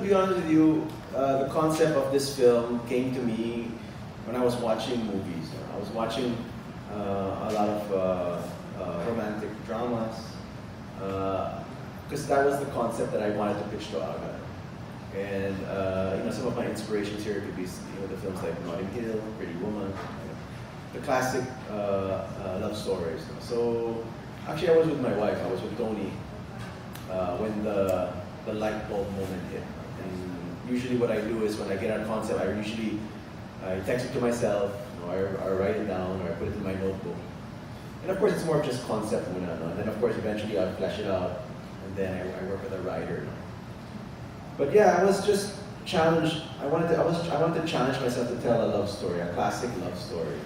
be honest with you, the concept of this film came to me when I was watching movies. I was watching a lot of romantic dramas, because that was the concept that I wanted to pitch to Aga. And some of my inspirations here could be the films like Notting Hill, Pretty Woman, the classic love stories. So actually, I was with my wife. I was with Tony when the light bulb moment hit. And usually, what I do is when I get a concept, I text it to myself, I write it down, or I put it in my notebook. And of course, it's more of just concept muna, no? And then of course, eventually I'll flesh it out, and then I work with a writer. No? But yeah, I was just challenged. I wanted to challenge myself to tell a love story, a classic love story.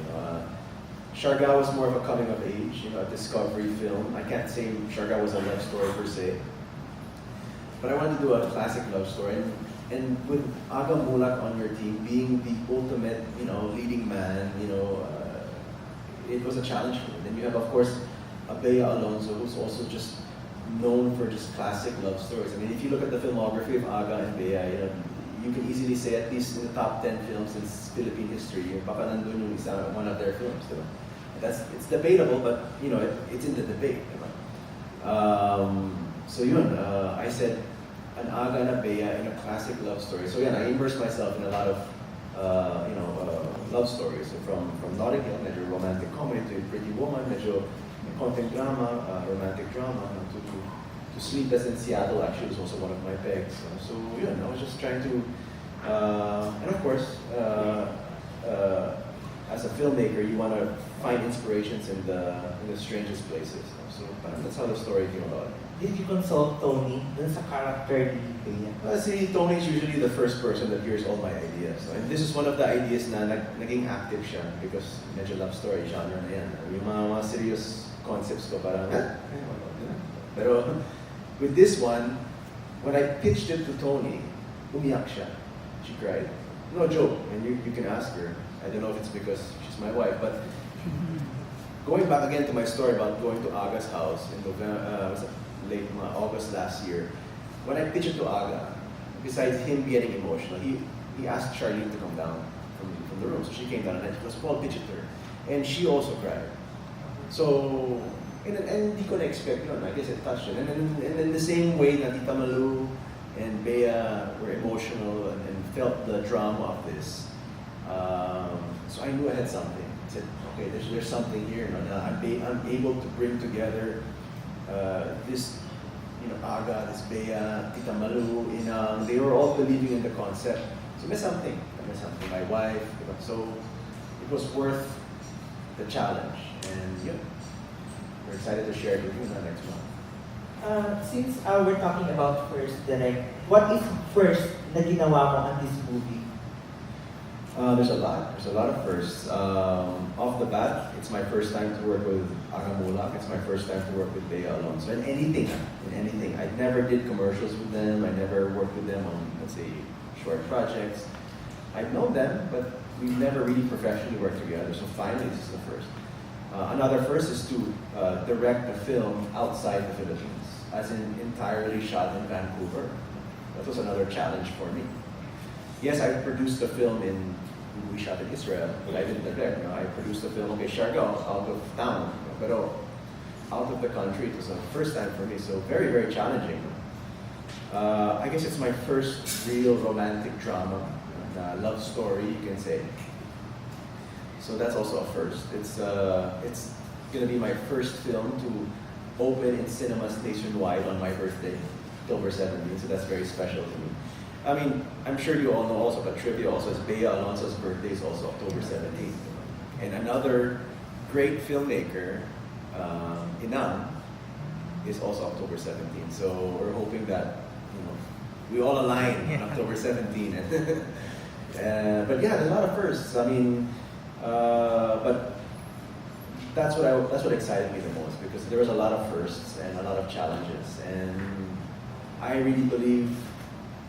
Siargao was more of a coming of age, a discovery film. I can't say Siargao was a love story per se, but I wanted to do a classic love story. And with Aga Muhlach on your team being the ultimate, leading man, it was a challenge for me. Then you have, of course, Bea Alonzo, who's also just known for just classic love stories. I mean, if you look at the filmography of Aga and Bea, you can easily say at least in the top 10 films in Philippine history, baka nandun yung isa, one of their films, diba? It's debatable, but it's in the debate, diba? So yun, I said, an Aga and a Bea in a classic love story. So yeah, I immersed myself in a lot of love stories. So from Notting Hill, medyo romantic comedy, to Pretty Woman, medyo content drama, romantic drama, to Sleepless in Seattle actually was also one of my picks. So yeah, I was just trying to, and of course, as a filmmaker, you want to find inspirations in the strangest places. So that's how the story came about. Did you consult Tony dun sa character ni Bea? See, Tony is usually the first person that hears all my ideas. And this is one of the ideas na naging active siya because medyo love story genre na yan. Yung mga serious concepts ko parang, pero with this one, when I pitched it to Tony, umiyak siya. She cried. No joke. And you can ask her. I don't know if it's because she's my wife, but going back again to my story about going to Aga's house in late August last year, when I pitched it to Aga, besides him getting emotional, he asked Charlene to come down from the room. So she came down and I was Paul pitched it to her. And she also cried. So, and hindi ko na-expect yun. I guess it touched her. And in the same way that Tita Malu and Bea were emotional and felt the drama of this, so I knew I had something. I said, okay, there's something here. I'm able to bring together this, Aga, this Bea, Tita Malu, Inang, they were all believing in the concept. So there's something. My wife. So it was worth the challenge. And yeah, we're excited to share it with you next month. Since we're talking about first direct, what is first na ginawa mo on this movie? There's a lot. There's a lot of firsts. Off the bat, it's my first time to work with Aga Muhlach. It's my first time to work with Bea Alonzo. In anything. I never did commercials with them. I never worked with them on, let's say, short projects. I've known them, but we've never really professionally worked together. So finally, this is the first. Another first is to direct a film outside the Philippines, as in entirely shot in Vancouver. That was another challenge for me. Yes, I produced a film we shot in Israel, but I didn't direct. I produced a film, Siargao, out of town, but out of the country. It was the first time for me, so very, very challenging. I guess it's my first real romantic drama, love story, you can say. So that's also a first. It's going to be my first film to open in cinemas nationwide on my birthday, October 17th, so that's very special to me. I mean, I'm sure you all know also, but trivia also is Bea Alonzo's birthday is also October 17th. And another great filmmaker, Inang, is also October 17th. So we're hoping that, we all align on October 17th. But yeah, there's a lot of firsts. I mean, but that's what excited me the most, because there was a lot of firsts and a lot of challenges. And I really believe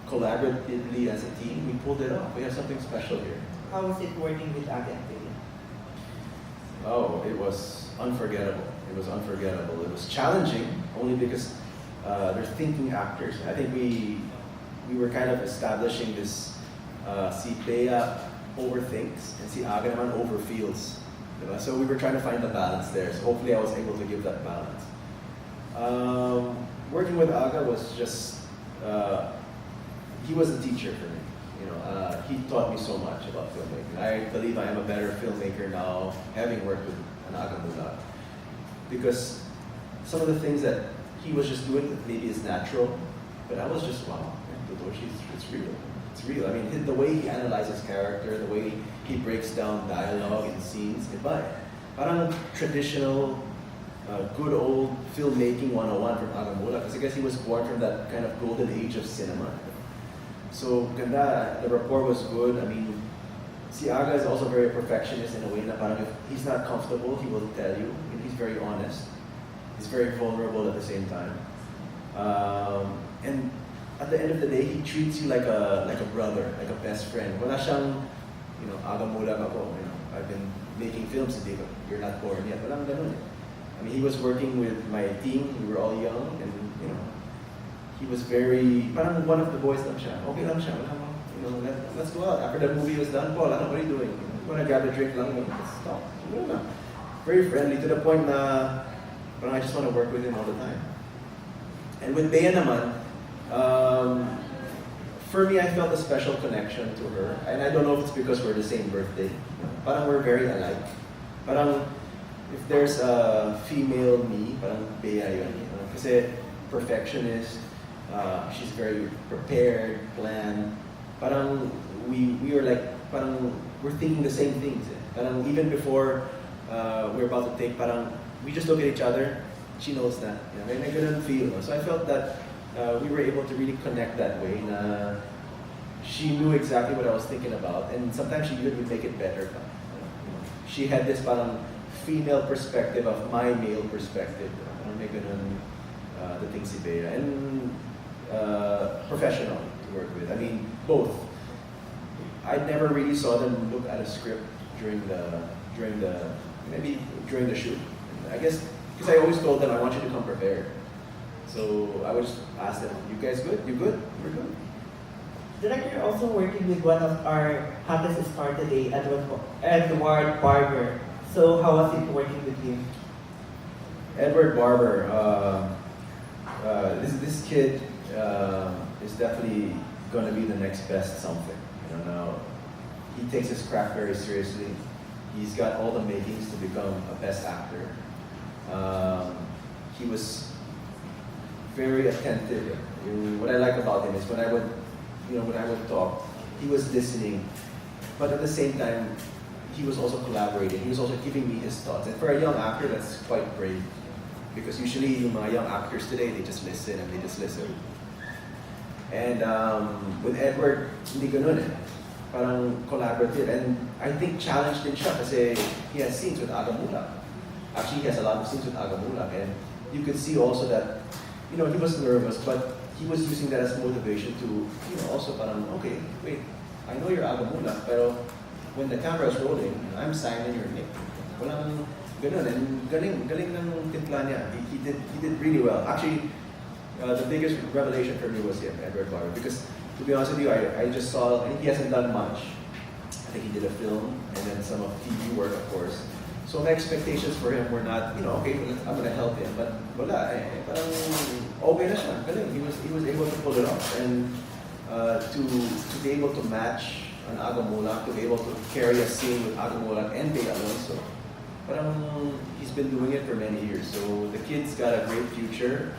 collaboratively as a team, we pulled it off. We have something special here. How was it working with Aga and Bea? Oh, it was unforgettable. It was challenging, only because they're thinking actors. I think we we were kind of establishing this, si Bea overthinks and si Aga naman overfeels. Diba? So we were trying to find the balance there. So hopefully I was able to give that balance. Working with Aga was just, he was a teacher for me. He taught me so much about filmmaking. I believe I am a better filmmaker now, having worked with an Aga Muhlach, because some of the things that he was just doing that maybe is natural, but I was just, wow, it's real. It's real. I mean, the way he analyzes character, the way he breaks down dialogue and scenes, iba eh. Parang traditional, good old filmmaking 101 from Aga Muhlach, because I guess he was born from that kind of golden age of cinema. So, ganda, the rapport was good. I mean, si Aga is also very perfectionist in a way na parang if he's not comfortable, he will tell you. And he's very honest. He's very vulnerable at the same time. And at the end of the day, he treats you like a brother, like a best friend. Wala siyang, Aga Muhlach ako, I've been making films, hindi you're not born yet. Walang ganun eh. I mean, he was working with my team, we were all young, and he was very, parang one of the boys lang siya. Okay lang siya, let's go out. After the movie was done, Paul, what are you doing? You wanna grab a drink lang? Let's stop. Very friendly, to the point na parang I just want to work with him all the time. And with Bea naman, for me, I felt a special connection to her. And I don't know if it's because we're the same birthday. Parang we're very alike. Parang if there's a female me, parang Bea yun. Kasi perfectionist, she's very prepared, planned. Parang we are like, parang we're thinking the same things. Parang even before we're about to take, parang we just look at each other, she knows that. May ganun feel. So I felt that we were able to really connect that way. Na she knew exactly what I was thinking about, and sometimes she even would make it better. She had this parang female perspective of my male perspective. May ganun the things si Bea. And professional to work with. I mean, both. I never really saw them look at a script during the shoot. I guess because I always told them I want you to come prepared. So I would just ask them, "You guys good? You good? We're good." Director, you're also working with one of our hottest star today, Edward Barber. So how was it working with him? Edward Barber. This kid is definitely going to be the next best something. Now he takes his craft very seriously. He's got all the makings to become a best actor. He was very attentive. What I like about him is when I would talk, he was listening, but at the same time, he was also collaborating. He was also giving me his thoughts. And for a young actor, that's quite brave. Because usually yung mga young actors today, they just listen and they just listen. And with Edward, hindi ganun eh. Parang collaborative. And I think challenged din siya kasi he has scenes with Aga Muhlach. Actually, he has a lot of scenes with Aga Muhlach. And you could see also that, he was nervous, but he was using that as motivation to, also parang, okay, wait, I know you're Aga Muhlach, pero when the camera is rolling, I'm signing your name. Walang ganun, and galing ng timpla niya. He did really well. Actually, the biggest revelation for me was him, Edward Barber, because to be honest with you, I just saw, and he hasn't done much. I think he did a film and then some of TV work, of course. So my expectations for him were not, okay, I'm gonna help him, but wala eh. Parang okay na siya. Galing. He was able to pull it off, and to be able to match an Aga Muhlach, to be able to carry a scene with Aga Muhlach and Bea Alonzo. Parang he's been doing it for many years. So the kid's got a great future,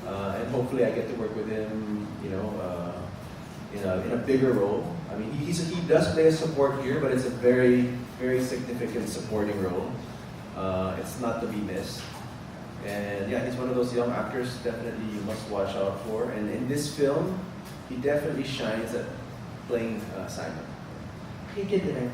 and hopefully I get to work with him, in a bigger role. I mean, he does play a support here, but it's a very, very significant supporting role. It's not to be missed. And yeah, he's one of those young actors definitely you must watch out for. And in this film, he definitely shines at playing Simon. Thank you, Director.